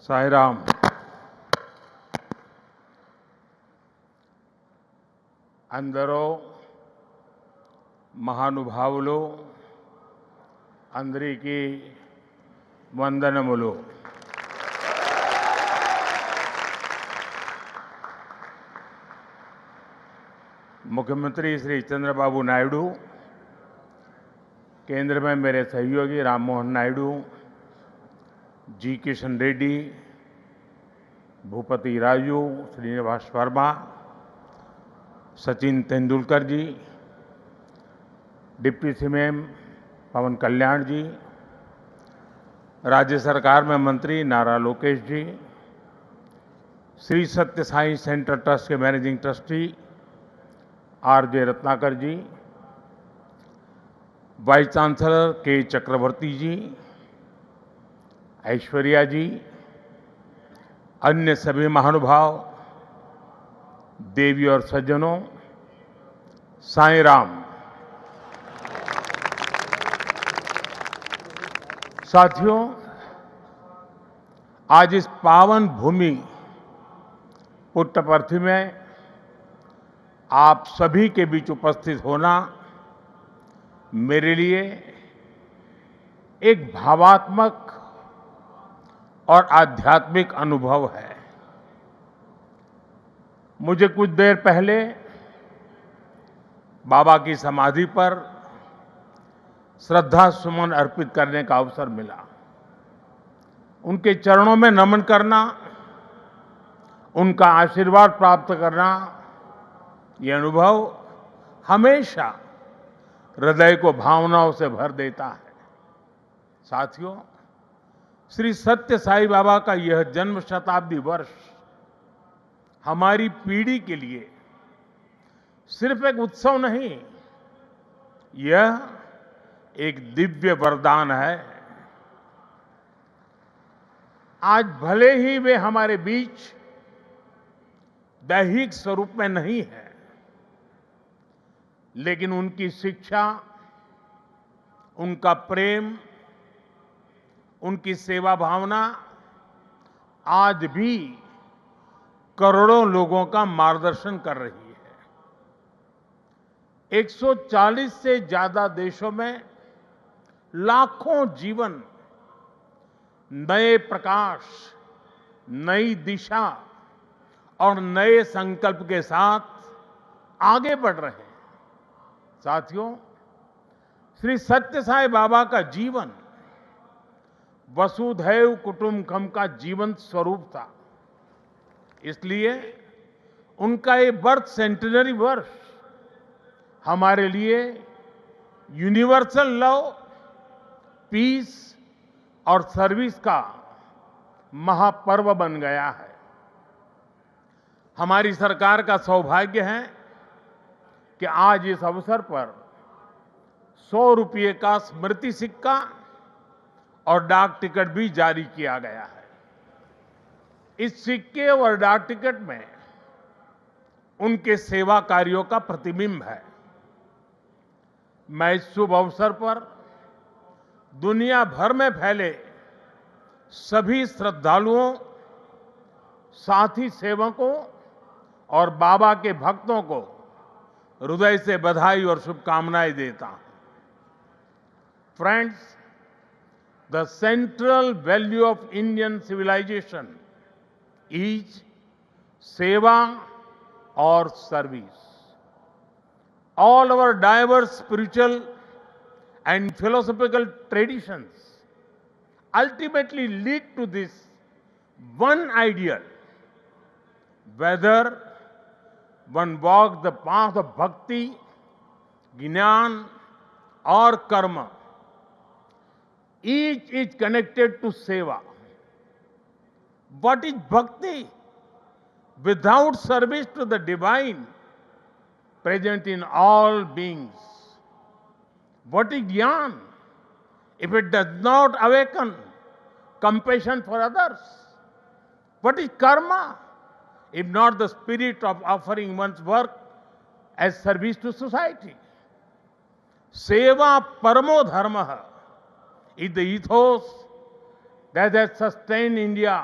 సాయిరామ్. అందరూ మహానుభావులు, అందరికీ వందనములు. मुख्यमंत्री श्री चंद्रबाबू नायडू, केंद्र में मेरे सहयोगी राम मोहन नायडू, जी किशन रेड्डी, भूपति राजू, श्रीनिवास वर्मा, सचिन तेंदुलकर जी, डिप्टी सीएम पवन कल्याण जी, राज्य सरकार में मंत्री नारा लोकेश जी, श्री सत्य साई सेंटर ट्रस्ट के मैनेजिंग ट्रस्टी आर.जे. रत्नाकर जी, वाइस चांसलर के चक्रवर्ती जी, ऐश्वर्या जी, अन्य सभी महानुभाव, देवी और सज्जनों, साईं राम। साथियों, आज इस पावन भूमि पुट्टपर्थी में आप सभी के बीच उपस्थित होना मेरे लिए एक भावात्मक और आध्यात्मिक अनुभव है। मुझे कुछ देर पहले बाबा की समाधि पर श्रद्धा सुमन अर्पित करने का अवसर मिला। उनके चरणों में नमन करना, उनका आशीर्वाद प्राप्त करना, ये अनुभव हमेशा हृदय को भावनाओं से भर देता है। साथियों, श्री सत्य साई बाबा का यह जन्म शताब्दी वर्ष हमारी पीढ़ी के लिए सिर्फ एक उत्सव नहीं, यह एक दिव्य वरदान है। आज भले ही वे हमारे बीच दैहिक स्वरूप में नहीं है, लेकिन उनकी शिक्षा, उनका प्रेम, उनकी सेवा भावना आज भी करोड़ों लोगों का मार्गदर्शन कर रही है। 140 से ज्यादा देशों में लाखों जीवन नए प्रकाश, नई दिशा और नए संकल्प के साथ आगे बढ़ रहे हैं। साथियों, श्री सत्य साई बाबा का जीवन वसुधैव कुटुंबकम का जीवंत स्वरूप था। इसलिए उनका ये बर्थ सेंटेनरी वर्ष हमारे लिए यूनिवर्सल लव, पीस और सर्विस का महापर्व बन गया है। हमारी सरकार का सौभाग्य है कि आज इस अवसर पर 100 रुपये का स्मृति सिक्का और डाक टिकट भी जारी किया गया है। इस सिक्के और डाक टिकट में उनके सेवा कार्यों का प्रतिबिंब है। मैं इस शुभ अवसर पर दुनिया भर में फैले सभी श्रद्धालुओं, साथी सेवकों और बाबा के भक्तों को हृदय से बधाई और शुभकामनाएं देता हूं। Friends, the central value of Indian civilization is seva और service. All our diverse spiritual and philosophical traditions ultimately lead to this one ideal. Whether one walks the path of bhakti, jnana or karma, each is connected to seva. What is bhakti without service to the divine present in all beings? What is jnana if it does not awaken compassion for others? What is karma if not the spirit of offering one's work as service to society? Seva paramo dharma is the ethos that has sustained India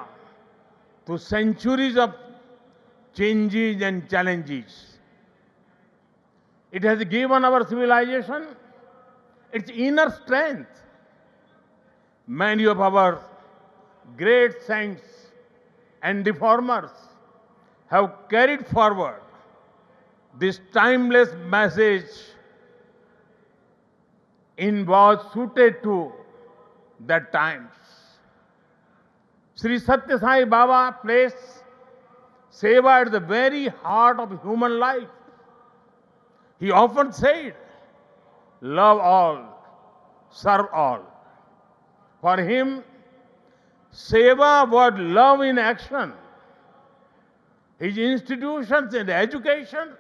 through centuries of changes and challenges. It has given our civilization its inner strength. Many of our great saints and reformers have carried forward this timeless message was suited to the times. Sri Satya Sai Baba placed seva at the very heart of human life. He often said, love all, serve all. For him, seva was love in action. His institutions in education,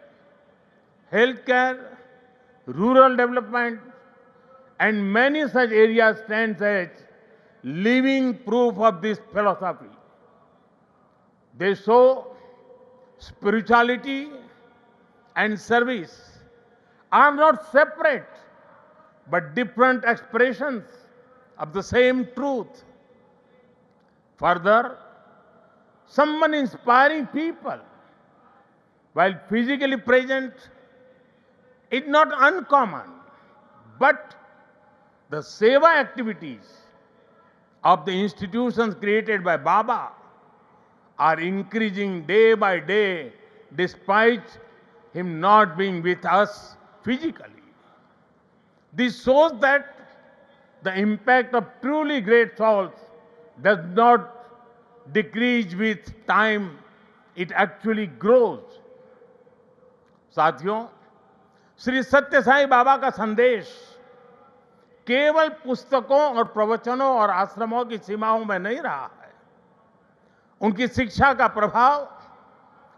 healthcare, rural development, and many such areas stand as living proof of this philosophy. They show spirituality and service are not separate but different expressions of the same truth. Further, someone inspiring people while physically present is not uncommon, but the seva activities of the institutions created by Baba are increasing day by day despite him not being with us physically. This shows that the impact of truly great souls does not decrease with time, it actually grows. साथियों, श्री सत्य साई बाबा का संदेश केवल पुस्तकों और प्रवचनों और आश्रमों की सीमाओं में नहीं रहा है। उनकी शिक्षा का प्रभाव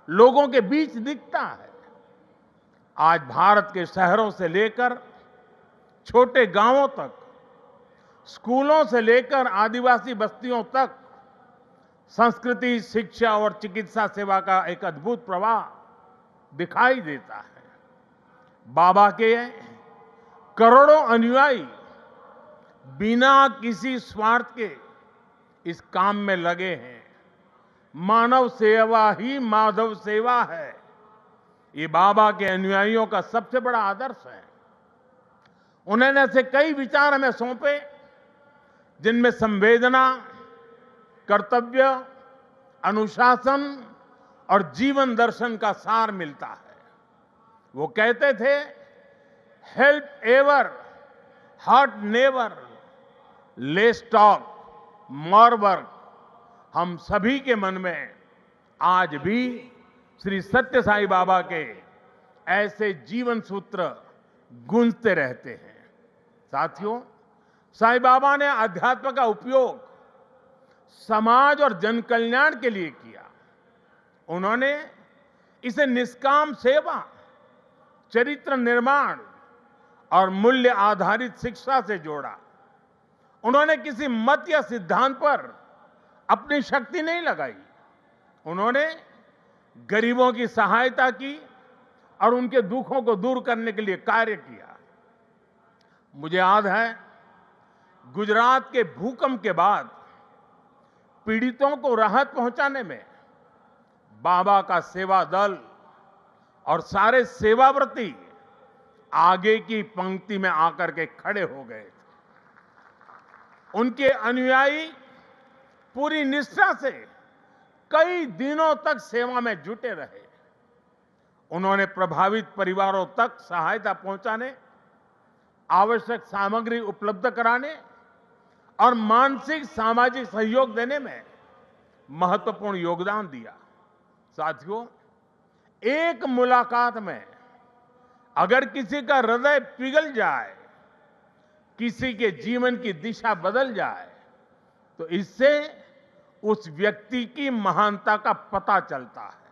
लोगों के बीच दिखता है। आज भारत के शहरों से लेकर छोटे गांवों तक, स्कूलों से लेकर आदिवासी बस्तियों तक संस्कृति, शिक्षा और चिकित्सा सेवा का एक अद्भुत प्रवाह दिखाई देता है। बाबा के करोड़ों अनुयायी बिना किसी स्वार्थ के इस काम में लगे हैं। मानव सेवा ही माधव सेवा है, ये बाबा के अनुयायियों का सबसे बड़ा आदर्श है। उन्होंने ऐसे कई विचार हमें सौंपे जिनमें संवेदना, कर्तव्य, अनुशासन और जीवन दर्शन का सार मिलता है। वो कहते थे, help ever, hurt never, less talk, more work. हम सभी के मन में आज भी श्री सत्य साई बाबा के ऐसे जीवन सूत्र गूंजते रहते हैं। साथियों, साई बाबा ने अध्यात्म का उपयोग समाज और जन कल्याण के लिए किया। उन्होंने इसे निष्काम सेवा, चरित्र निर्माण और मूल्य आधारित शिक्षा से जोड़ा। उन्होंने किसी मत या सिद्धांत पर अपनी शक्ति नहीं लगाई। उन्होंने गरीबों की सहायता की और उनके दुखों को दूर करने के लिए कार्य किया। मुझे याद है, गुजरात के भूकंप के बाद पीड़ितों को राहत पहुंचाने में बाबा का सेवा दल और सारे सेवाव्रती आगे की पंक्ति में आकर के खड़े हो गए थे। उनके अनुयायी पूरी निष्ठा से कई दिनों तक सेवा में जुटे रहे। उन्होंने प्रभावित परिवारों तक सहायता पहुंचाने, आवश्यक सामग्री उपलब्ध कराने और मानसिक सामाजिक सहयोग देने में महत्वपूर्ण योगदान दिया। साथियों, एक मुलाकात में अगर किसी का हृदय पिघल जाए, किसी के जीवन की दिशा बदल जाए, तो इससे उस व्यक्ति की महानता का पता चलता है।